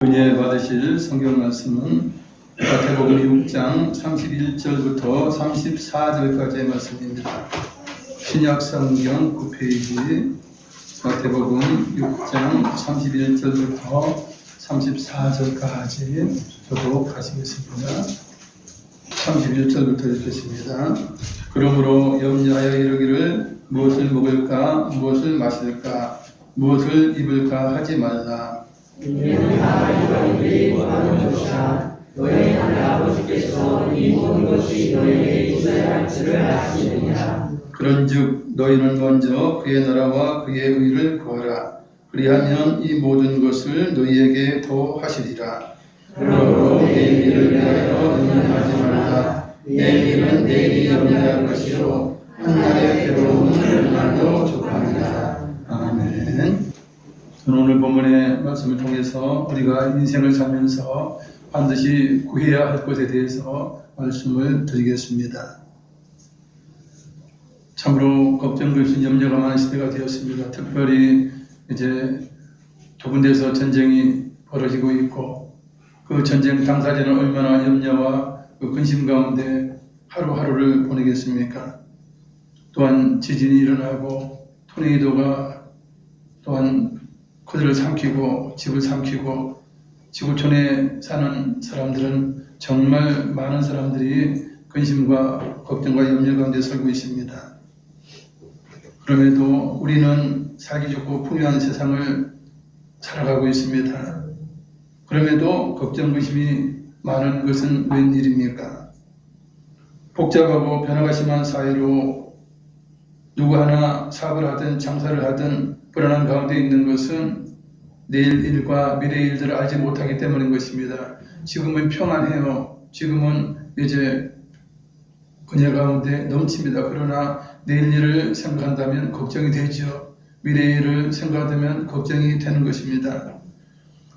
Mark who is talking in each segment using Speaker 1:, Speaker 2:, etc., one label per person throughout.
Speaker 1: 은혜 받으실 성경 말씀은 마태복음 6장 31절부터 34절까지의 말씀입니다. 신약 성경 9페이지 마태복음 6장 31절부터 34절까지 교독하시겠습니다. 31절부터 읽겠습니다. 그러므로 염려하여 이르기를 무엇을 먹을까 무엇을 마실까 무엇을 입을까 하지 말라.
Speaker 2: 이는 다 이방인들이 구하는 것이라. 너희 하늘 아버지께서 이 모든 것이 너희에게 있어야 할 줄을 아시느니라.
Speaker 1: 그런즉 너희는 먼저 그의 나라와 그의 의를 구하라. 그리하면 이 모든 것을 너희에게 더하시리라. 그러므로 내일 일을 위하여 염려하지 말라. 내일 일은 내일이 염려할 것이요 한 날의 괴로움은 얼마나 족합니다. 아멘. 저는 오늘 본문의 말씀을 통해서 우리가 인생을 살면서 반드시 구해야 할 것에 대해서 말씀을 드리겠습니다. 참으로 걱정, 근심, 염려가 많은 시대가 되었습니다. 특별히 이제 두 군데에서 전쟁이 벌어지고 있고 그 전쟁 당사자는 얼마나 염려와 그 근심 가운데 하루하루를 보내겠습니까? 또한 지진이 일어나고 토네이도가 또한 그들을 삼키고 집을 삼키고 지구촌에 사는 사람들은 정말 많은 사람들이 근심과 걱정과 염려 가운데 살고 있습니다. 그럼에도 우리는 살기 좋고 풍요한 세상을 살아가고 있습니다. 그럼에도 걱정, 근심이 많은 것은 웬일입니까? 복잡하고 변화가 심한 사회로 누구 하나 사업을 하든 장사를 하든 불안한 가운데 있는 것은 내일 일과 미래의 일들을 알지 못하기 때문인 것입니다. 지금은 평안해요. 지금은 이제 은혜 가운데 넘칩니다. 그러나 내일 일을 생각한다면 걱정이 되죠. 미래의 일을 생각하면 걱정이 되는 것입니다.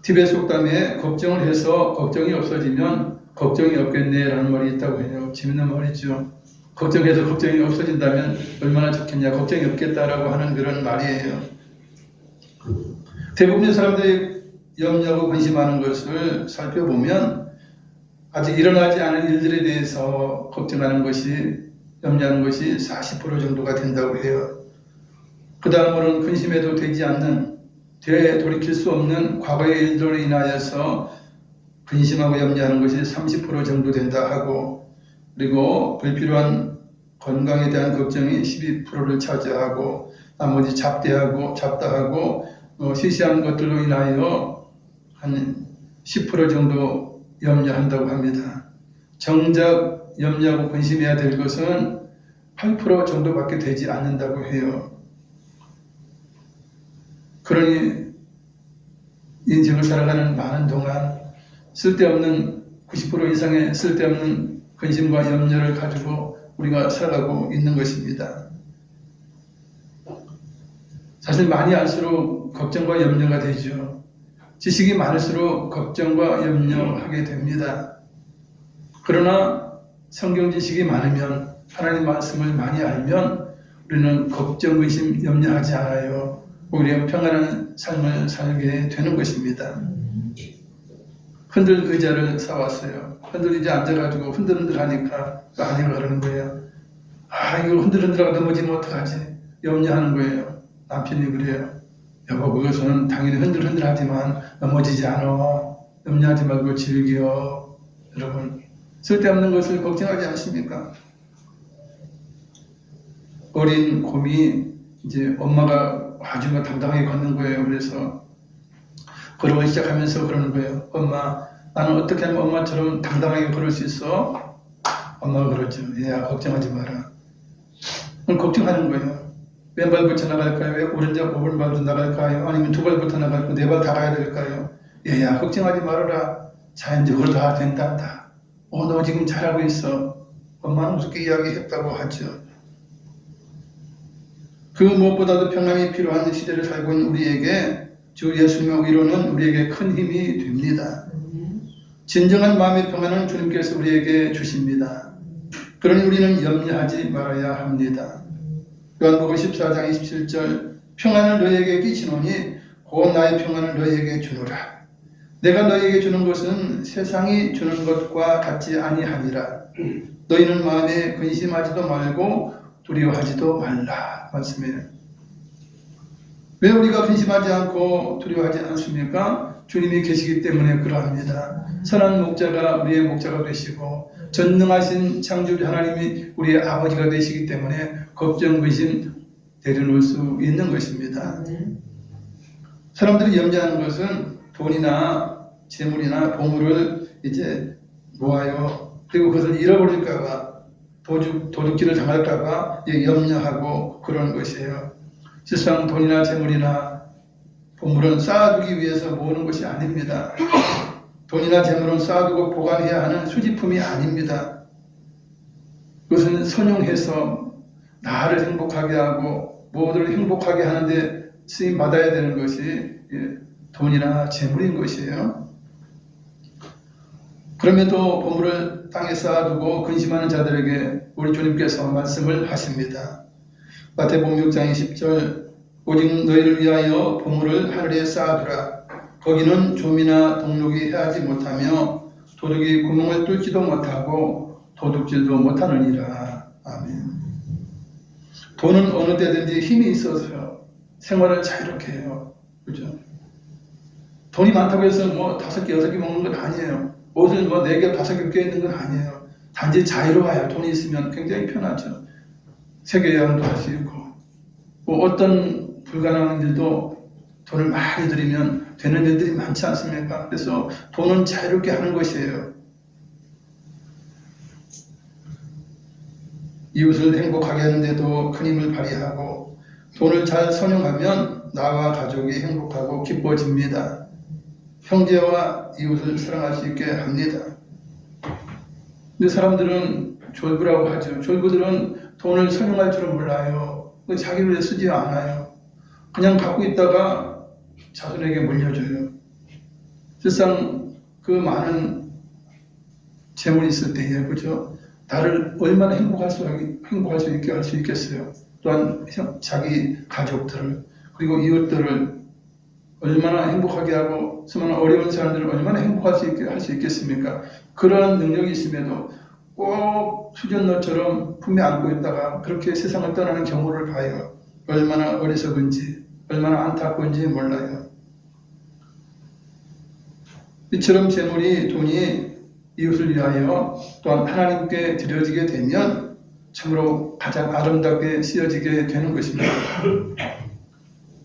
Speaker 1: 티베트 속담에 걱정을 해서 걱정이 없어지면 걱정이 없겠네라는 말이 있다고 해요. 재밌는 말이죠. 걱정해서 걱정이 없어진다면 얼마나 좋겠냐. 걱정이 없겠다라고 하는 그런 말이에요. 대부분의 사람들이 염려하고 근심하는 것을 살펴보면 아직 일어나지 않은 일들에 대해서 걱정하는 것이 염려하는 것이 40% 정도가 된다고 해요. 그 다음으로는 근심해도 되지 않는 되돌이킬 수 없는 과거의 일들로 인하여서 근심하고 염려하는 것이 30% 정도 된다 하고 그리고 불필요한 건강에 대한 걱정이 12%를 차지하고 나머지 잡다하고 시시한 것들로 인하여 한 10% 정도 염려한다고 합니다. 정작 염려하고 근심해야 될 것은 8% 정도밖에 되지 않는다고 해요. 그러니 인생을 살아가는 많은 동안 쓸데없는 90% 이상의 쓸데없는 근심과 염려를 가지고 우리가 살아가고 있는 것입니다. 사실 많이 알수록 걱정과 염려가 되죠. 지식이 많을수록 걱정과 염려하게 됩니다. 그러나 성경 지식이 많으면 하나님 말씀을 많이 알면 우리는 걱정, 근심, 염려하지 않아요. 오히려 평안한 삶을 살게 되는 것입니다. 흔들 의자를 사왔어요. 흔들리지 앉아가지고 흔들흔들 하니까 아니가 그러는 거예요. 이거 흔들흔들하고 넘어지면 어떡하지? 염려하는 거예요. 남편이 그래요. 여보, 그것은 당연히 흔들흔들하지만 넘어지지 않아. 염려하지 말고 즐겨. 여러분, 쓸데없는 것을 걱정하지 않습니까? 어린 곰이 이제 엄마가 아주 당당하게 걷는 거예요. 그래서 걸어오기 시작하면서 그러는 거예요. 엄마, 나는 어떻게 하면 엄마처럼 당당하게 걸을 수 있어? 엄마가 그러죠. 얘야, 걱정하지 마라. 그럼 걱정하는 거예요. 왼발부터 나갈까요? 왜 오른발부터 나갈까요? 아니면 두 발부터 나갈까요? 네 발 다 가야 될까요? 얘야, 걱정하지 말아라. 자연적으로 다 된단다. 너 지금 잘하고 있어. 엄마는 그렇게 이야기했다고 하죠. 그 무엇보다도 평안이 필요한 시대를 살고 있는 우리에게 주 예수님의 위로는 우리에게 큰 힘이 됩니다. 진정한 마음의 평안은 주님께서 우리에게 주십니다. 그러니 우리는 염려하지 말아야 합니다. 요한복음 14장 27절 평안을 너희에게 끼치노니 곧 나의 평안을 너희에게 주노라. 내가 너희에게 주는 것은 세상이 주는 것과 같지 아니하니라. 너희는 마음에 근심하지도 말고 두려워하지도 말라. 말씀이에요. 왜 우리가 근심하지 않고 두려워하지 않습니까? 주님이 계시기 때문에 그러합니다. 선한 목자가 우리의 목자가 되시고 전능하신 창조주 하나님이 우리의 아버지가 되시기 때문에 걱정, 근심 내려놓을 수 있는 것입니다. 사람들이 염려하는 것은 돈이나 재물이나 보물을 이제 모아요. 그리고 그것을 잃어버릴까봐 도둑질을 당할까봐 염려하고 그러는 것이에요. 실상 돈이나 재물이나 보물은 쌓아두기 위해서 모으는 것이 아닙니다. 돈이나 재물은 쌓아두고 보관해야 하는 수집품이 아닙니다. 그것은 선용해서 나를 행복하게 하고 모두를 행복하게 하는데 쓰임 받아야 되는 것이 돈이나 재물인 것이에요. 그럼에도 보물을 땅에 쌓아두고 근심하는 자들에게 우리 주님께서 말씀을 하십니다. 마태복음 6장 10절 오직 너희를 위하여 보물을 하늘에 쌓아두라. 거기는 좀이나 동록이 해하지 못하며 도둑이 구멍을 뚫지도 못하고 도둑질도 못하느니라. 아멘. 돈은 어느 때든지 힘이 있어서 생활을 자유롭게 해요. 그죠? 돈이 많다고 해서 뭐 5개, 6개 먹는 건 아니에요. 옷을 뭐 4개, 5개 껴 있는 건 아니에요. 단지 자유로워요. 돈이 있으면 굉장히 편하죠. 세계 여행도 할 수 있고, 뭐 어떤 불가능한 일도 돈을 많이 들이면 되는 일들이 많지 않습니까? 그래서 돈은 자유롭게 하는 것이에요. 이웃을 행복하게 하는데도 큰 힘을 발휘하고 돈을 잘 선용하면 나와 가족이 행복하고 기뻐집니다. 형제와 이웃을 사랑할 수 있게 합니다. 근데 사람들은 졸부라고 하죠. 졸부들은 돈을 선용할 줄은 몰라요. 자기를 위해 쓰지 않아요. 그냥 갖고 있다가 자손에게 물려줘요. 실상 그 많은 재물이 있을 때에, 그죠? 나를 얼마나 행복할 수 있게 할 수 있겠어요. 또한 자기 가족들을 그리고 이웃들을 얼마나 행복하게 하고 수많은 어려운 사람들을 얼마나 행복할 수 있게 할 수 있겠습니까? 그러한 능력이 있음에도 꼭 수전너처럼 품에 안고 있다가 그렇게 세상을 떠나는 경우를 봐요. 얼마나 어리석은지 얼마나 안타까운지 몰라요. 이처럼 재물이 돈이 이웃을 위하여 또한 하나님께 드려지게 되면 참으로 가장 아름답게 쓰여지게 되는 것입니다.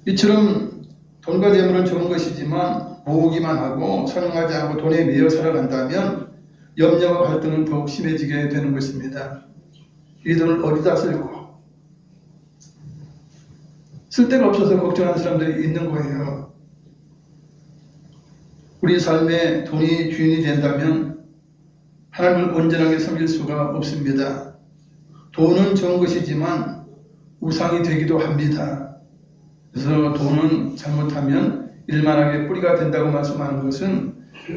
Speaker 1: 이처럼 돈과 재물은 좋은 것이지만 모으기만 하고 선용하지 않고 돈에 매여 살아간다면 염려와 갈등은 더욱 심해지게 되는 것입니다. 이 돈을 어디다 쓸고 쓸 데가 없어서 걱정하는 사람들이 있는 거예요. 우리 삶에 돈이 주인이 된다면 하나님을 온전하게 섬길 수가 없습니다. 돈은 좋은 것이지만 우상이 되기도 합니다. 그래서 돈은 잘못하면 일만하게 뿌리가 된다고 말씀하는 것은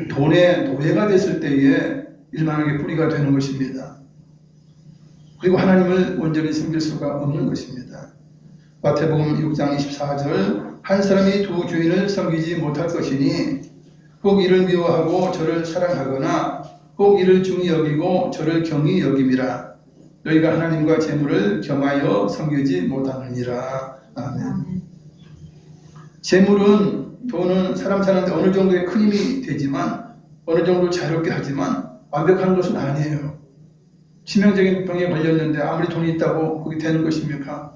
Speaker 1: 돈의 노예가 됐을 때에 일만하게 뿌리가 되는 것입니다. 그리고 하나님을 온전히 섬길 수가 없는 것입니다. 마태복음 6장 24절 한 사람이 두 주인을 섬기지 못할 것이니 혹 이를 미워하고 저를 사랑하거나 혹 이를 중히 여기고 저를 경히 여김이라. 너희가 하나님과 재물을 겸하여 섬기지 못하느니라. 아멘. 재물은 돈은 사람 사는데 어느 정도의 큰 힘이 되지만 어느 정도 자유롭게 하지만 완벽한 것은 아니에요. 치명적인 병에 걸렸는데 아무리 돈이 있다고 그게 되는 것입니까?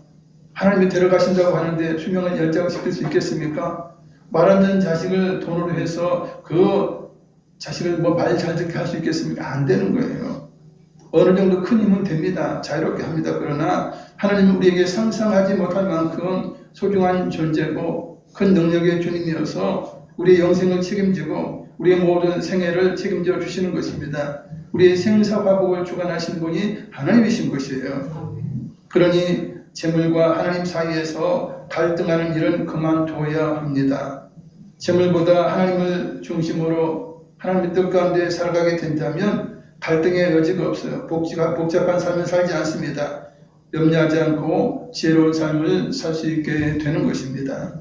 Speaker 1: 하나님이 데려가신다고 하는데 수명을 연장시킬 수 있겠습니까? 말 안 듣는 자식을 돈으로 해서 그 자식을 뭐 말 잘 듣게 할 수 있겠습니까? 안 되는 거예요. 어느 정도 큰 힘은 됩니다. 자유롭게 합니다. 그러나 하나님은 우리에게 상상하지 못할 만큼 소중한 존재고 큰 능력의 주님이어서 우리의 영생을 책임지고 우리의 모든 생애를 책임져 주시는 것입니다. 우리의 생사화복을 주관하시는 분이 하나님이신 것이에요. 그러니 재물과 하나님 사이에서 갈등하는 일은 그만둬야 합니다. 재물보다 하나님을 중심으로 하나님의 뜻 가운데 살아가게 된다면 갈등의 여지가 없어요. 복잡한 삶을 살지 않습니다. 염려하지 않고 지혜로운 삶을 살 수 있게 되는 것입니다.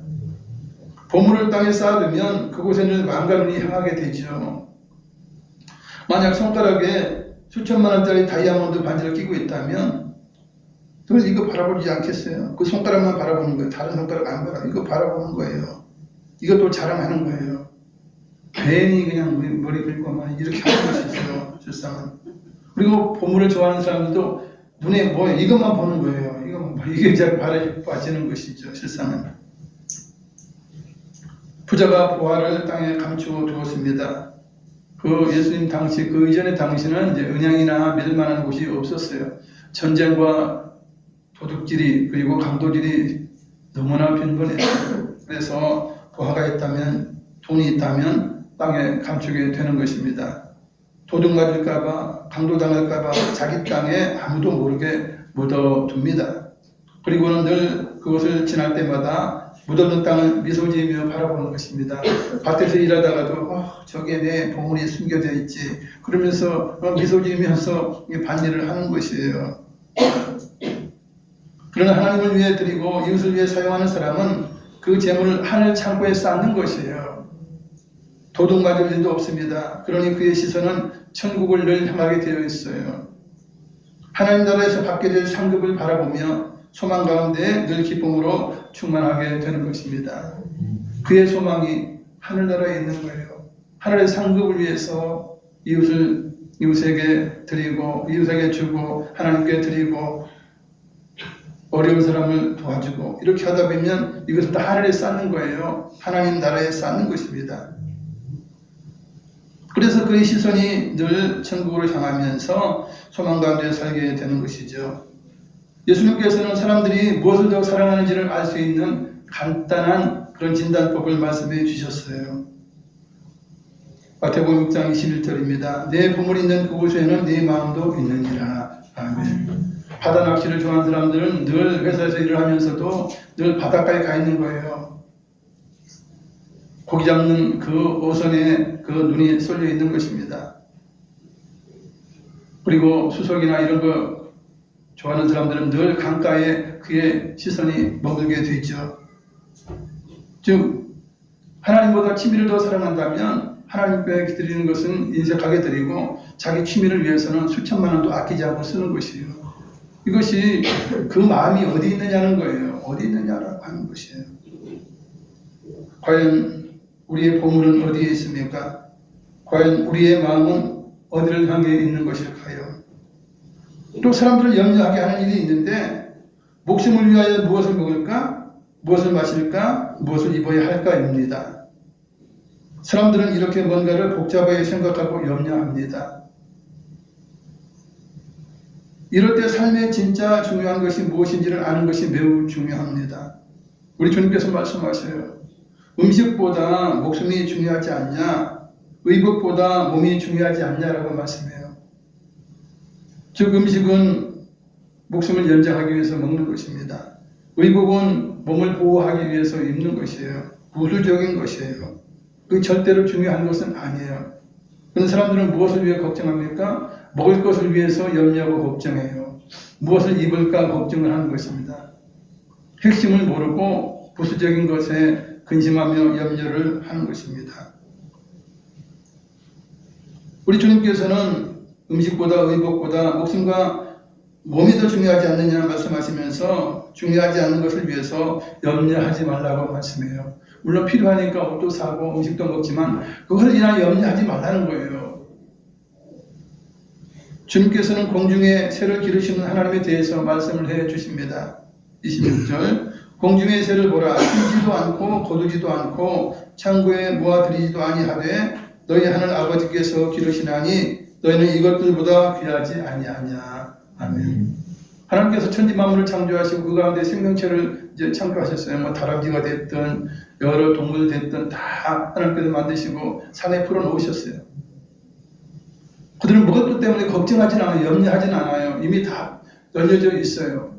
Speaker 1: 보물을 땅에 쌓아두면 그곳에는 망가론이 향하게 되죠. 만약 손가락에 수천만 원짜리 다이아몬드 반지를 끼고 있다면 늘 이거 바라보지 않겠어요? 그 손가락만 바라보는 거예요. 다른 손가락 안 바라보고 이거 바라보는 거예요. 이것도 자랑하는 거예요. 괜히 그냥 머리 긁고만 이렇게 하는 것이 있어요. 실상은. 그리고 보물을 좋아하는 사람들도 눈에 뭐예요? 이것만 보는 거예요. 이게 잘 빠지는 것이죠. 실상은. 부자가 보화를 땅에 감추어 두었습니다. 그 예수님 당시, 그 이전의 당시는 이제 은행이나 믿을 만한 곳이 없었어요. 전쟁과 도둑질이 그리고 강도질이 너무나 빈번했어요. 그래서 보화가 있다면, 돈이 있다면 땅에 감추게 되는 것입니다. 도둑 맞을까봐, 강도 당할까봐 자기 땅에 아무도 모르게 묻어둡니다. 그리고는 늘 그곳을 지날 때마다 묻어둔 땅을 미소 지으며 바라보는 것입니다. 밭에서 일하다가도 저기에 내 보물이 숨겨져 있지. 그러면서 미소 지으면서 반일을 하는 것이에요. 그러나 하나님을 위해 드리고 이웃을 위해 사용하는 사람은 그 재물을 하늘 창고에 쌓는 것이에요. 도둑 맞을 일도 없습니다. 그러니 그의 시선은 천국을 늘 향하게 되어 있어요. 하나님 나라에서 받게 될 상급을 바라보며 소망 가운데 늘 기쁨으로 충만하게 되는 것입니다. 그의 소망이 하늘나라에 있는 거예요. 하늘의 상급을 위해서 이웃에게 드리고 이웃에게 주고 하나님께 드리고 어려운 사람을 도와주고 이렇게 하다 보면 이것을 다 하늘에 쌓는 거예요. 하나님 나라에 쌓는 것입니다. 그래서 그의 시선이 늘 천국으로 향하면서 소망 가운데 살게 되는 것이죠. 예수님께서는 사람들이 무엇을 더 사랑하는지를 알 수 있는 간단한 그런 진단법을 말씀해 주셨어요. 마태복음 6장 21절입니다. 내 보물이 있는 그곳에는 내 마음도 있느니라. 아멘. 바다 낚시를 좋아하는 사람들은 늘 회사에서 일을 하면서도 늘 바닷가에 가 있는 거예요. 고기 잡는 그 어선에 그 눈이 쏠려 있는 것입니다. 그리고 수석이나 이런 거 좋아하는 사람들은 늘 강가에 그의 시선이 머물게 되죠. 즉 하나님보다 취미를 더 사랑한다면 하나님께 드리는 것은 인색하게 드리고 자기 취미를 위해서는 수천만 원도 아끼지 않고 쓰는 것이에요. 이것이 그 마음이 어디 있느냐는 거예요. 어디 있느냐라고 하는 것이에요. 과연 우리의 보물은 어디에 있습니까? 과연 우리의 마음은 어디를 향해 있는 것일까요? 또 사람들을 염려하게 하는 일이 있는데 목숨을 위하여 무엇을 먹을까? 무엇을 마실까? 무엇을 입어야 할까입니다. 사람들은 이렇게 뭔가를 복잡하게 생각하고 염려합니다. 이럴 때 삶에 진짜 중요한 것이 무엇인지를 아는 것이 매우 중요합니다. 우리 주님께서 말씀하셔요. 음식보다 목숨이 중요하지 않냐? 의복보다 몸이 중요하지 않냐라고 말씀해요. 즉 음식은 목숨을 연장하기 위해서 먹는 것입니다. 의복은 몸을 보호하기 위해서 입는 것이에요. 부수적인 것이에요. 그 절대로 중요한 것은 아니에요. 그런 사람들은 무엇을 위해 걱정합니까? 먹을 것을 위해서 염려하고 걱정해요. 무엇을 입을까 걱정을 하는 것입니다. 핵심을 모르고 부수적인 것에 근심하며 염려를 하는 것입니다. 우리 주님께서는 음식보다 의복보다 목숨과 몸이 더 중요하지 않느냐 말씀하시면서 중요하지 않은 것을 위해서 염려하지 말라고 말씀해요. 물론 필요하니까 옷도 사고 음식도 먹지만 그것을 인하여 염려하지 말라는 거예요. 주님께서는 공중에 새를 기르시는 하나님에 대해서 말씀을 해 주십니다. 26절 공중의 새를 보라. 키우지도 않고 거두지도 않고 창고에 모아들이지도 아니하되 너희 하늘 아버지께서 기르시나니 너희는 이것들보다 귀하지 아니하냐. 아멘. 하나님께서 천지 만물을 창조하시고 그 가운데 생명체를 이제 창조하셨어요. 다람쥐가 됐든 여러 동물 됐든 다 하나님께서 만드시고 산에 풀어놓으셨어요. 그들은 무엇 때문에 걱정하진 않아요. 염려하진 않아요. 이미 다 열려져 있어요.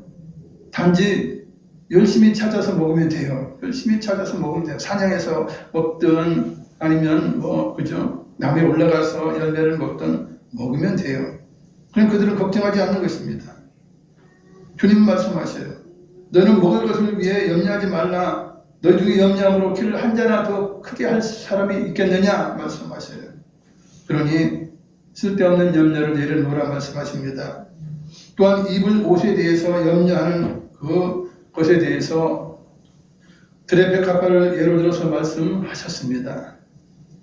Speaker 1: 단지 열심히 찾아서 먹으면 돼요. 열심히 찾아서 먹으면 돼요. 사냥해서 먹든 아니면 그죠? 남에 올라가서 열매를 먹든 먹으면 돼요. 그럼 그들은 걱정하지 않는 것입니다. 주님 말씀하셔요. 너는 먹을 것을 위해 염려하지 말라. 너희 중에 염려함으로 길을 한 자나 더 크게 할 사람이 있겠느냐 말씀하셔요. 그러니 쓸데없는 염려를 내려놓으라 말씀하십니다. 또한 입을 옷에 대해서 염려하는 그것에 대해서 드레베카파를 예로 들어서 말씀하셨습니다.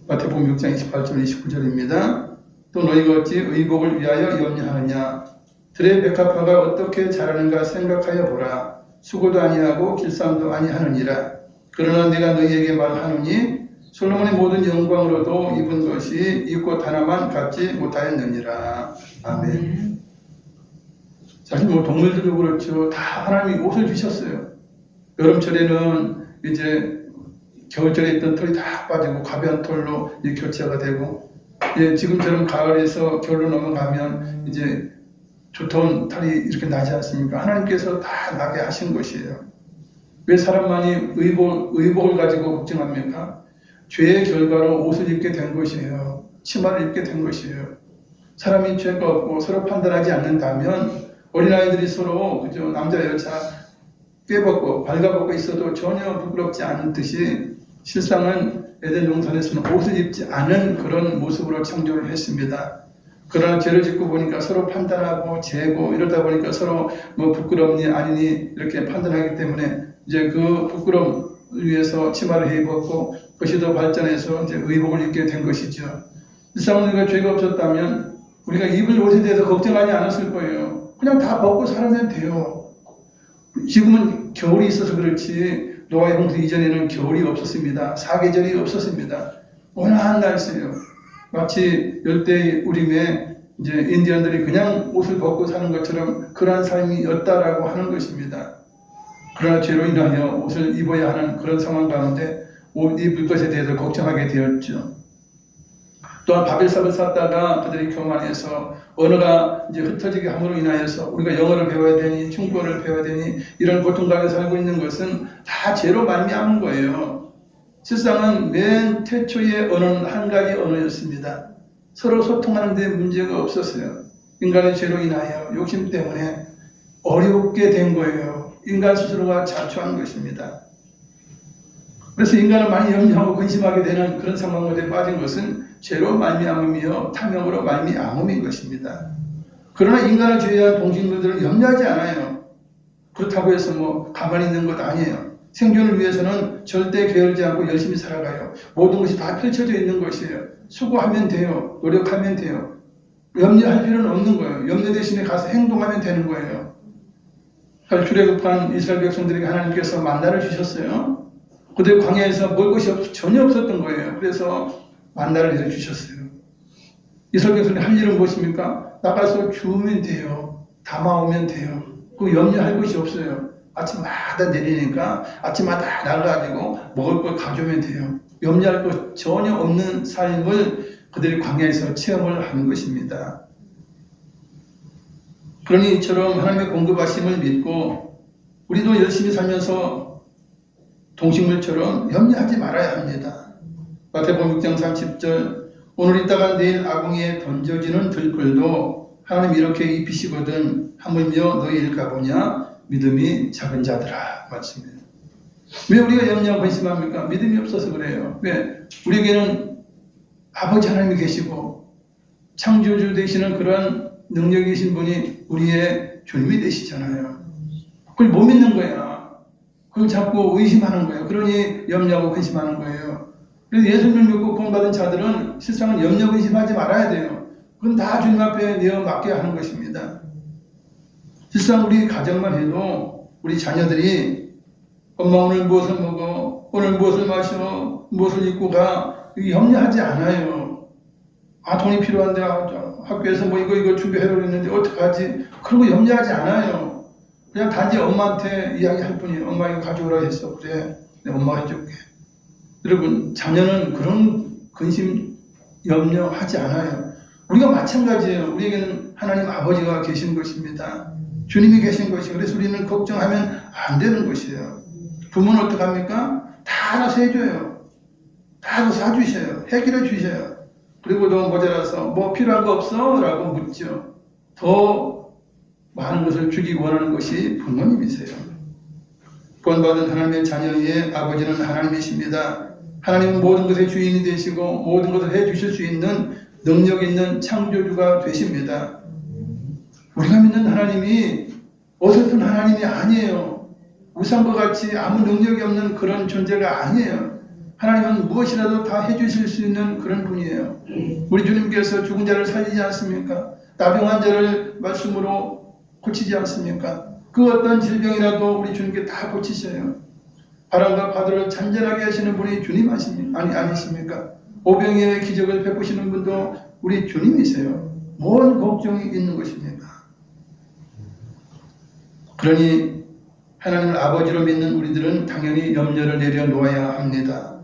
Speaker 1: 마태복음 6장 28절 29절입니다. 또 너희가 어찌 의복을 위하여 염려하느냐. 들의 백합화가 어떻게 자라는가 생각하여 보라. 수고도 아니하고 길쌈도 아니하느니라. 그러나 내가 너희에게 말하노니 솔로몬의 모든 영광으로도 입은 것이 이 꽃 하나만 갖지 못하였느니라. 아멘. 사실 뭐 동물들도 그렇죠. 다 하나님이 옷을 주셨어요. 여름철에는 이제 겨울철에 있던 털이 다 빠지고 가벼운 털로 교체가 되고, 지금처럼 가을에서 겨울로 넘어가면 이제 두터운 털이 이렇게 나지 않습니까? 하나님께서 다 나게 하신 것이에요. 왜 사람만이 의복을 가지고 걱정합니까? 죄의 결과로 옷을 입게 된 것이에요. 치마를 입게 된 것이에요. 사람이 죄가 없고 서로 판단하지 않는다면 어린아이들이 서로 그저 남자 여자 꿰벗고 발가벗고 있어도 전혀 부끄럽지 않은 듯이 실상은 에덴 동산에서는 옷을 입지 않은 그런 모습으로 창조를 했습니다. 그러나 죄를 짓고 보니까 서로 판단하고 재고 이러다 보니까 서로 뭐 부끄럽니 아니니 이렇게 판단하기 때문에 이제 그 부끄러움 위해서 치마를 입었고 그것이 더 발전해서 이제 의복을 입게 된 것이죠. 실상은 우리가 죄가 없었다면 우리가 입을 옷에 대해서 걱정하지 않았을 거예요. 그냥 다 벗고 살면 돼요. 지금은 겨울이 있어서 그렇지 노아의 홍수 이전에는 겨울이 없었습니다. 사계절이 없었습니다. 온화한 날씨예요. 마치 열대우림에 이제 인디언들이 그냥 옷을 벗고 사는 것처럼 그러한 삶이었다라고 하는 것입니다. 그러나 죄로 인하여 옷을 입어야 하는 그런 상황 가운데 옷 입을 것에 대해서 걱정하게 되었죠. 또한 바벨탑을 쌓다가 그들이 교만해서 언어가 이제 흩어지게 함으로 인하여서 우리가 영어를 배워야 되니 중국어를 배워야 되니 이런 고통 가운데 살고 있는 것은 다 죄로 말미암은 거예요. 실상은 맨 태초의 언어는 한 가지 언어였습니다. 서로 소통하는 데 문제가 없었어요. 인간의 죄로 인하여 욕심 때문에 어렵게 된 거예요. 인간 스스로가 자초한 것입니다. 그래서 인간을 많이 염려하고 근심하게 되는 그런 상황 가운데 빠진 것은 죄로 말미암음이요 탐욕으로 말미암음인 것입니다. 그러나 인간을 제외한 동식물들은 염려하지 않아요. 그렇다고 해서 뭐 가만히 있는 것 아니에요. 생존을 위해서는 절대 게으르지 않고 열심히 살아가요. 모든 것이 다 펼쳐져 있는 것이에요. 수고하면 돼요. 노력하면 돼요. 염려할 필요는 없는 거예요. 염려 대신에 가서 행동하면 되는 거예요. 출애굽한 이스라엘 백성들에게 하나님께서 만나를 주셨어요. 그들 광야에서 먹을 것이 전혀 없었던 거예요. 그래서 만나를 내려주셨어요. 이스라엘 백성이 할 일은 무엇입니까? 나가서 주우면 돼요. 담아오면 돼요. 그 염려할 것이 없어요. 아침마다 내리니까 아침마다 나가가지고 먹을 걸 가져오면 돼요. 염려할 것 전혀 없는 삶을 그들이 광야에서 체험을 하는 것입니다. 그러니 이처럼 하나님의 공급하심을 믿고 우리도 열심히 살면서 동식물처럼 염려하지 말아야 합니다. 마태복음 6장 30절 오늘 있다가 내일 아궁이에 던져지는 들꿀도 하나님 이렇게 입히시거든 하물며 너희일 가보냐 믿음이 작은 자들아 말씀입니다. 왜 우리가 염려하고 근심합니까? 믿음이 없어서 그래요. 왜? 우리에게는 아버지 하나님이 계시고 창조주 되시는 그런 능력이 계신 분이 우리의 주님이 되시잖아요. 그걸 못 믿는 거야. 그걸 자꾸 의심하는 거예요. 그러니 염려하고 근심하는 거예요. 그래서 예수님을 믿고 구원받은 자들은 실상은 염려 근심하지 말아야 돼요. 그건 다 주님 앞에 내어 맡겨야 하는 것입니다. 실상 우리 가정만 해도 우리 자녀들이 엄마 오늘 무엇을 먹어? 오늘 무엇을 마셔? 무엇을 입고 가? 염려하지 않아요. 아 돈이 필요한데 학교에서 뭐 이거 준비해놓고 있는데 어떡하지? 그런 거 염려하지 않아요. 그냥 단지 엄마한테 이야기할 뿐이에요. 엄마 이거 가져오라 했어. 그래 내가 엄마가 해줄게. 여러분 자녀는 그런 근심 염려하지 않아요. 우리가 마찬가지예요. 우리에게는 하나님 아버지가 계신 것입니다. 주님이 계신 것이에요. 그래서 우리는 걱정하면 안 되는 것이에요. 부모는 어떡합니까? 다 알아서 해줘요. 다 사주셔요. 해결해 주셔요. 그리고 너 모자라서 뭐 필요한 거 없어? 라고 묻죠. 더 많은 것을 주기 원하는 것이 부모님이세요. 구원받은 하나님의 자녀의 아버지는 하나님이십니다. 하나님은 모든 것의 주인이 되시고 모든 것을 해주실 수 있는 능력 있는 창조주가 되십니다. 우리가 믿는 하나님이 어설픈 하나님이 아니에요. 우상과 같이 아무 능력이 없는 그런 존재가 아니에요. 하나님은 무엇이라도 다 해주실 수 있는 그런 분이에요. 우리 주님께서 죽은 자를 살리지 않습니까? 나병한 자를 말씀으로 고치지 않습니까? 그 어떤 질병이라도 우리 주님께 다 고치셔요. 바람과 파도를 잔잔하게 하시는 분이 주님 아니십니까? 오병이어의 기적을 베푸시는 분도 우리 주님이세요. 뭔 걱정이 있는 것입니까? 그러니 하나님을 아버지로 믿는 우리들은 당연히 염려를 내려놓아야 합니다.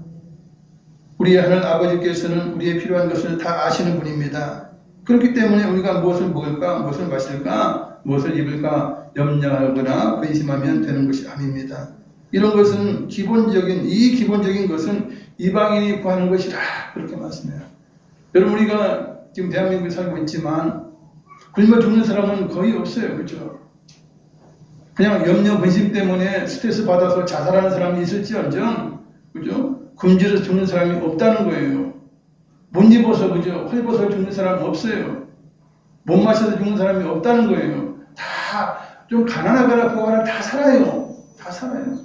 Speaker 1: 우리 하나님 아버지께서는 우리의 필요한 것을 다 아시는 분입니다. 그렇기 때문에 우리가 무엇을 먹을까, 무엇을 마실까, 무엇을 입을까 염려하거나 근심하면 되는 것이 아닙니다. 이런 것은 기본적인 것은 이방인이 구하는 것이라 그렇게 말씀해요. 여러분, 우리가 지금 대한민국에 살고 있지만 굶어 죽는 사람은 거의 없어요. 그렇죠? 그냥 염려 근심 때문에 스트레스 받아서 자살하는 사람이 있을지언정, 그죠? 굶주려서 죽는 사람이 없다는 거예요. 못 입어서, 그죠? 헐벗어 죽는 사람은 없어요. 못 마셔서 죽는 사람이 없다는 거예요. 다 좀 가난하거나 부하거나 다 살아요. 다 살아요.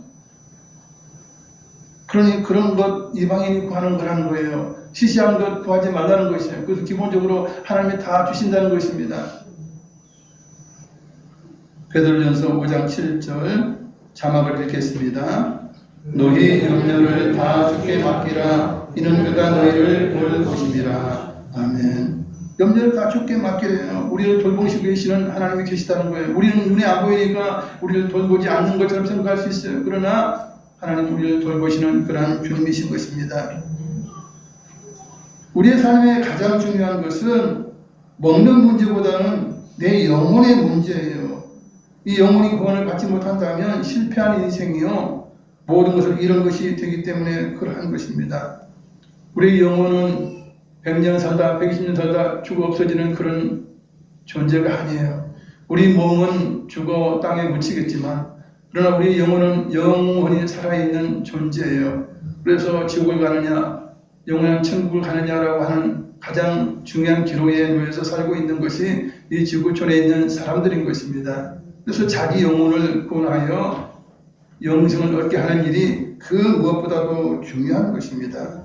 Speaker 1: 그러니 그런 것 이방인이 구하는 거라는 거예요. 시시한 것 구하지 말라는 것이에요. 그래서 기본적으로 하나님이 다 주신다는 것입니다. 베드로전서 5장 7절 자막을 읽겠습니다. 너희 염려를 다 주께 맡기라. 이는 그가 너희를 볼 것임이라. 아멘. 염려를 다 주께 맡겨요. 우리를 돌보시고 계시는 하나님이 계시다는 거예요. 우리는 눈에 안 보이니까 우리를 돌보지 않는 것처럼 생각할 수 있어요. 그러나 하나님 우리를 돌보시는 그러한 주님이신 것입니다. 우리의 삶에 가장 중요한 것은 먹는 문제보다는 내 영혼의 문제예요. 이 영혼이 구원을 받지 못한다면 실패한 인생이요. 모든 것을 잃은 것이 되기 때문에 그러한 것입니다. 우리의 영혼은 100년 살다 120년 살다 죽어 없어지는 그런 존재가 아니에요. 우리 몸은 죽어 땅에 묻히겠지만 그러나 우리 영혼은 영원히 살아있는 존재예요. 그래서 지옥을 가느냐 영원한 천국을 가느냐라고 하는 가장 중요한 기로에 놓여서 살고 있는 것이 이 지구촌에 있는 사람들인 것입니다. 그래서 자기 영혼을 구원하여 영생을 얻게 하는 일이 그 무엇보다도 중요한 것입니다.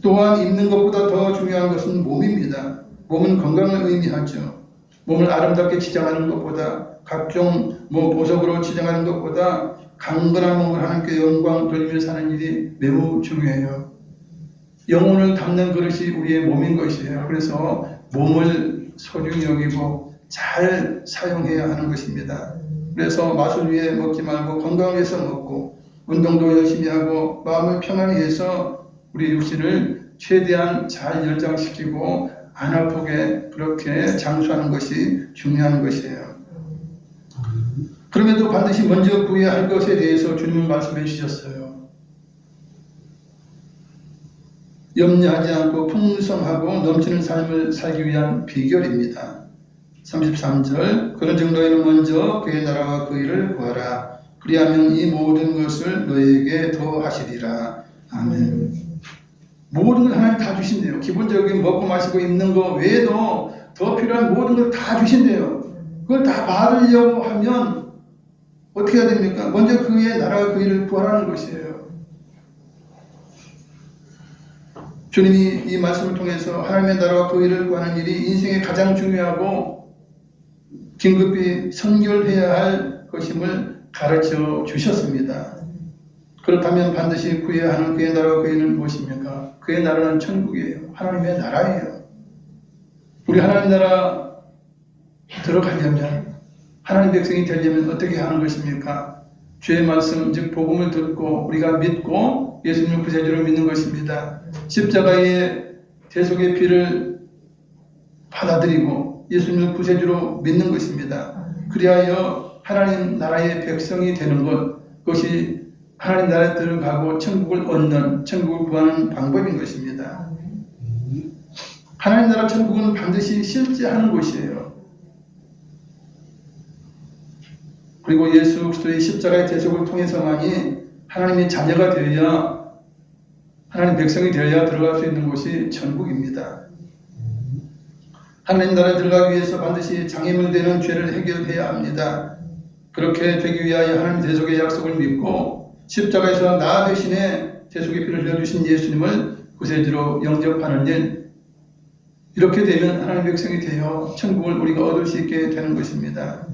Speaker 1: 또한 입는 것보다 더 중요한 것은 몸입니다. 몸은 건강을 의미하죠. 몸을 아름답게 치장하는 것보다 각종 보석으로 치장하는 것보다 강건한 몸을 하나님께 영광 돌리며 사는 일이 매우 중요해요. 영혼을 담는 그릇이 우리의 몸인 것이에요. 그래서 몸을 소중히 여기고 잘 사용해야 하는 것입니다. 그래서 맛을 위해 먹지 말고 건강을 위해서 먹고 운동도 열심히 하고 마음을 편안히 해서 우리 육신을 최대한 잘 연장시키고 안 아프게 그렇게 장수하는 것이 중요한 것이에요. 그럼에도 반드시 먼저 구해야 할 것에 대해서 주님은 말씀해 주셨어요. 염려하지 않고 풍성하고 넘치는 삶을 살기 위한 비결입니다. 33절 그런 정도에는 먼저 그의 나라와 그 일을 구하라. 그리하면 이 모든 것을 너에게 더하시리라. 아멘. 모든 걸 하나님 다 주신대요. 기본적인 먹고 마시고 입는 거 외에도 더 필요한 모든 걸 다 주신대요. 그걸 다 받으려고 하면 어떻게 해야 됩니까? 먼저 그의 나라와 그 일을 구하라는 것이에요. 주님이 이 말씀을 통해서 하나님의 나라와 그 일을 구하는 일이 인생에 가장 중요하고 긴급히 선결해야 할 것임을 가르쳐 주셨습니다. 그렇다면 반드시 구해야 하는 그의 나라와 그 일은 무엇입니까? 그의 나라는 천국이에요. 하나님의 나라예요. 우리 하나님 나라 들어가려면 하나님 백성이 되려면 어떻게 하는 것입니까? 주의 말씀 즉 복음을 듣고 우리가 믿고 예수님을 구세주로 믿는 것입니다. 십자가의 대속의 피를 받아들이고 예수님을 구세주로 믿는 것입니다. 그리하여 하나님 나라의 백성이 되는 것, 그것이 하나님 나라에 들어가고 천국을 얻는, 천국을 구하는 방법인 것입니다. 하나님 나라 천국은 반드시 실제하는 곳이에요. 그리고 예수 그리스도의 십자가의 대속을 통해서만이 하나님의 자녀가 되어야, 하나님 백성이 되어야 들어갈 수 있는 곳이 천국입니다. 하나님 나라에 들어가기 위해서 반드시 장애물되는 죄를 해결해야 합니다. 그렇게 되기 위하여 하나님 대속의 약속을 믿고 십자가에서 나 대신에 대속의 피를 흘려주신 예수님을 구세주로 영접하는 일, 이렇게 되면 하나님 백성이 되어 천국을 우리가 얻을 수 있게 되는 것입니다.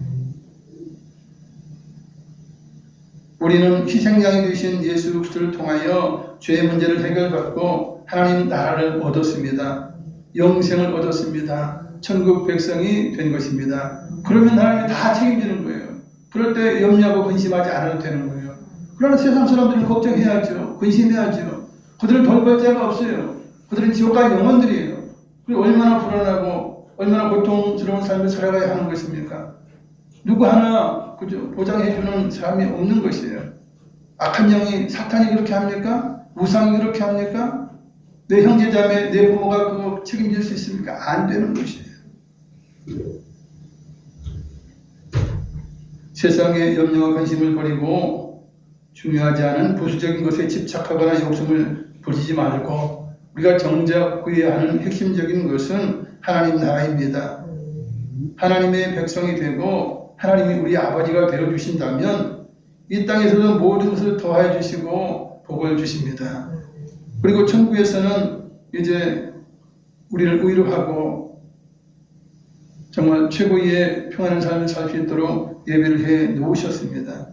Speaker 1: 우리는 희생양이 되신 예수 그리스도를 통하여 죄의 문제를 해결받고 하나님 나라를 얻었습니다. 영생을 얻었습니다. 천국 백성이 된 것입니다. 그러면 하나님이 다 책임지는 거예요. 그럴 때 염려하고 근심하지 않아도 되는 거예요. 그러나 세상 사람들은 걱정해야죠. 근심해야죠. 그들은 돌볼 자가 없어요. 그들은 지옥 갈 영혼들이에요. 그리고 얼마나 불안하고 얼마나 고통스러운 삶을 살아가야 하는 것입니까? 누구 하나 그죠? 보장해주는 사람이 없는 것이에요. 악한 영이, 사탄이 그렇게 합니까? 우상이 그렇게 합니까? 내 형제자매, 내 부모가 그거 책임질 수 있습니까? 안 되는 것이에요. 세상의 염려와 관심을 버리고 중요하지 않은 부수적인 것에 집착하거나 욕심을 부리지 말고 우리가 정작 구해야 하는 핵심적인 것은 하나님 나라입니다. 하나님의 백성이 되고 하나님이 우리 아버지가 되어주신다면 이 땅에서도 모든 것을 더해 주시고 복을 주십니다. 그리고 천국에서는 이제 우리를 의롭하고 정말 최고의 평안한 삶을 살 수 있도록 예배를 해 놓으셨습니다.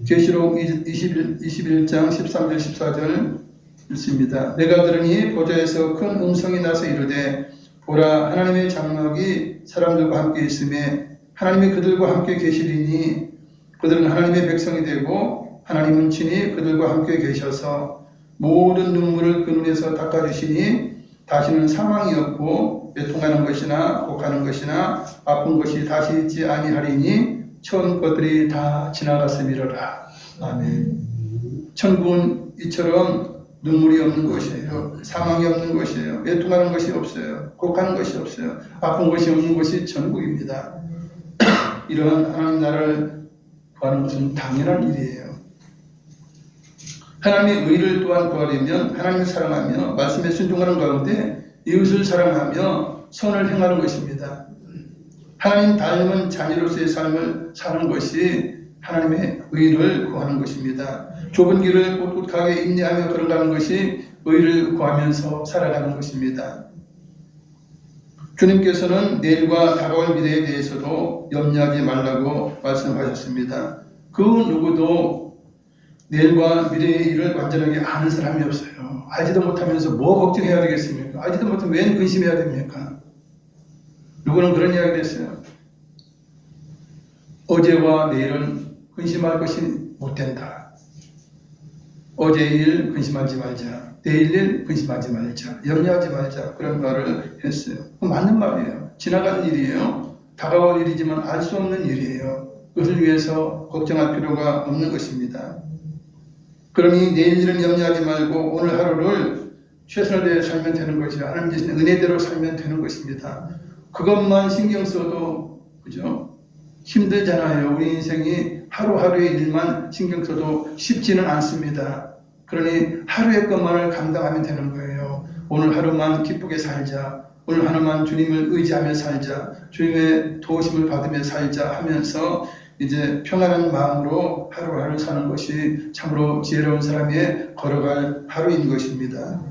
Speaker 1: 계시록 21장 13절 14절 읽습니다. 내가 들으니 보좌에서 큰 음성이 나서 이르되 보라 하나님의 장막이 사람들과 함께 있으며 하나님이 그들과 함께 계시리니 그들은 하나님의 백성이 되고 하나님은 친히 그들과 함께 계셔서 모든 눈물을 그 눈에서 닦아주시니 다시는 사망이 없고 애통하는 것이나 곡하는 것이나 아픈 것이 다시 있지 아니하리니 처음 것들이 다 지나갔음이로라. 아멘. 천국은 이처럼 눈물이 없는 것이에요. 사망이 없는 것이에요. 애통하는 것이 없어요. 곡하는 것이 없어요. 아픈 것이 없는 것이 천국입니다. 이러한 하나님 나라를 구하는 것은 당연한 일이에요. 하나님의 의를 또한 구하려면 하나님을 사랑하며 말씀에 순종하는 가운데 이웃을 사랑하며 선을 행하는 것입니다. 하나님 닮은 자녀로서의 삶을 사는 것이 하나님의 의를 구하는 것입니다. 좁은 길을 꿋꿋하게 인내하며 걸어가는 것이 의를 구하면서 살아가는 것입니다. 주님께서는 내일과 다가올 미래에 대해서도 염려하지 말라고 말씀하셨습니다. 그 누구도 내일과 미래의 일을 완전하게 아는 사람이 없어요. 알지도 못하면서 뭐 걱정해야 되겠습니까? 알지도 못하면 왜 근심해야 됩니까? 누구는 그런 이야기를 했어요. 어제와 내일은 근심할 것이 못 된다. 어제 일 근심하지 말자. 내일 일 근심하지 말자. 염려하지 말자. 그런 말을 했어요. 맞는 말이에요. 지나가는 일이에요. 다가올 일이지만 알 수 없는 일이에요. 그것을 위해서 걱정할 필요가 없는 것입니다. 그러니 내일 일은 염려하지 말고 오늘 하루를 최선을 다해 살면 되는 것이라 하나님 주신 은혜대로 살면 되는 것입니다. 그것만 신경 써도 그죠? 힘들잖아요. 우리 인생이 하루하루의 일만 신경 써도 쉽지는 않습니다. 그러니 하루의 것만을 감당하면 되는 거예요. 오늘 하루만 기쁘게 살자. 오늘 하루만 주님을 의지하며 살자. 주님의 도우심을 받으며 살자 하면서 이제 평안한 마음으로 하루하루 사는 것이 참으로 지혜로운 사람의 걸어갈 하루인 것입니다.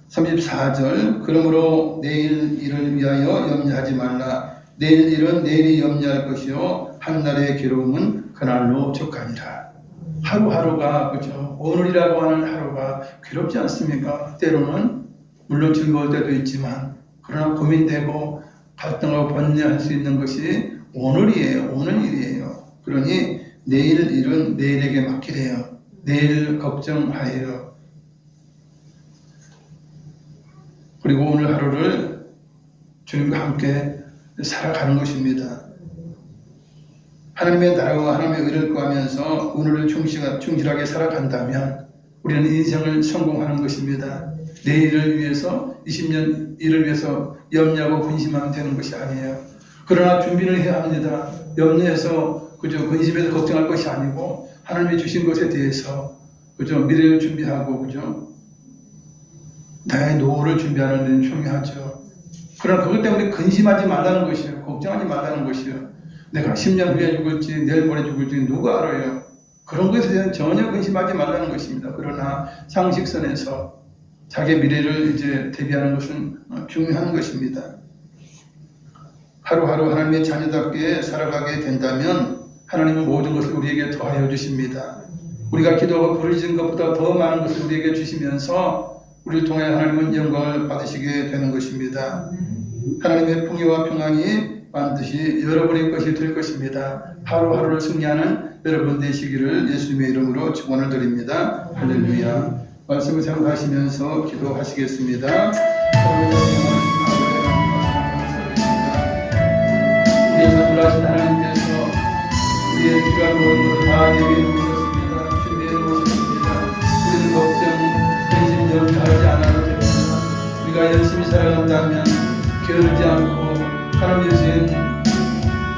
Speaker 1: 34절 그러므로 내일 일을 위하여 염려하지 말라. 내일 일은 내일이 염려할 것이요 한날의 괴로움은 그날로 족하니라. 하루하루가 그죠? 오늘이라고 하는 하루가 괴롭지 않습니까? 때로는 물론 즐거울 때도 있지만 그러나 고민되고 갈등하고 번뇌할 수 있는 것이 오늘이에요. 오늘 일이에요. 그러니 내일 일은 내일에게 맡기래요. 내일 걱정하여요. 그리고 오늘 하루를 주님과 함께 살아가는 것입니다. 하나님의 나라와 하나님의 의를 구하면서 오늘을 충실하게 살아간다면 우리는 인생을 성공하는 것입니다. 내일을 위해서 20년 일을 위해서 염려하고 근심하면 되는 것이 아니에요. 그러나 준비를 해야 합니다. 염려해서 그저 근심해서 걱정할 것이 아니고 하나님이 주신 것에 대해서 그저 미래를 준비하고 그저 나의 노후를 준비하는 데는 중요하죠. 그러나 그것 때문에 근심하지 말라는 것이에요. 걱정하지 말라는 것이에요. 내가 10년 후에 죽을지 내일 모레 죽을지 누가 알아요. 그런 것에 대해서 전혀 근심하지 말라는 것입니다. 그러나 상식선에서 자기 미래를 이제 대비하는 것은 중요한 것입니다. 하루하루 하나님의 자녀답게 살아가게 된다면 하나님은 모든 것을 우리에게 더하여 주십니다. 우리가 기도하고 부르짖은 것보다 더 많은 것을 우리에게 주시면서 우리를 통해 하나님은 영광을 받으시게 되는 것입니다. 하나님의 풍요와 평안이 반드시 여러분의 것이 될 것입니다. 하루하루를 승리하는 여러분 되시기를 예수님의 이름으로 축원을 드립니다. 할렐루야. 말씀을 생각하시면서 기도하시겠습니다. 우리의 선물하신 하나님께서 우리의 귀한 모든 것을 다 예비해 놓으셨습니다. 준비해 놓으셨습니다. 우리는 걱정, 근심, 염려하지 않아도 됩니다. 우리가 열심히 살아간다면 게으르지 않고 하나님 주신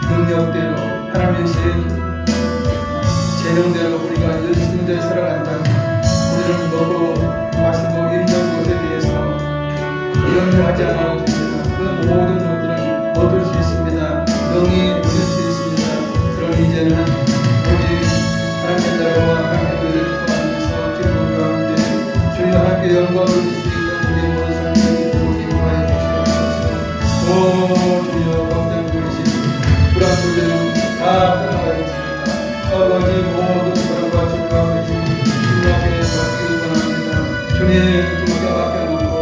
Speaker 1: 능력대로 하나님 주신 재능대로 우리가 열심히 살아간다면 우리는 먹고 마시고 입는 것에 대해서 염려하지 않아도 됩니다. 그 모든 것들은 얻을 수 있습니다. 능히 얻을 수 있습니다. 그럼 이제는 오직 하나님의 나라와 하나님의 의를 구하면서 기쁨 가운데 주여 하나님께 영광을 줄 수 있는 우리의 모든 삶을 이루게 인도하여 주시옵소서. 오 주여 걱정 그리신 불안불안은 다 떠나가겠습니다. 아버지 모든 사랑과 축복과 주님 앞에 맡기기 원합니다. 주님 주님께 맡겨놓고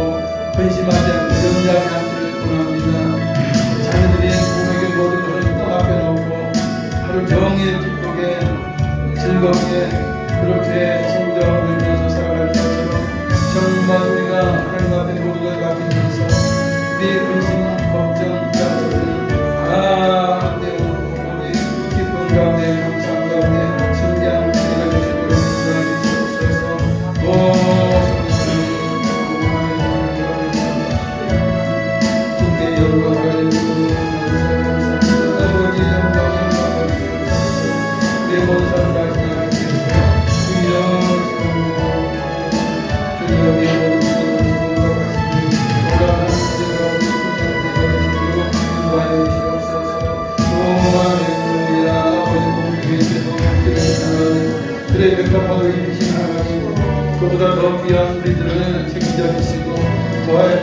Speaker 1: 근심하지 않고 염려하지 않기를 원합니다. 자녀들이 우리에게 모든 것을 또 맡겨놓고 하루 종일 기쁘게 즐겁게 그렇게 친구들하고 놀면서 살아갈 것처럼 정말 우리가 하나님 앞에 모든 것을 맡기면서 우리의 근심, 걱정, 짜증을 다 내어놓고 우리 기쁨 가운데 감사함 가운데 승리하는 은혜가 되시도록 인도하여 주시옵소서. 주께 영광을 아버지 영광을 우리의 모든 삶을 하시나님께서 그래 백합화도 이루신 하나님 그보다 더 귀한 우리들을 책임져 주시고 더하여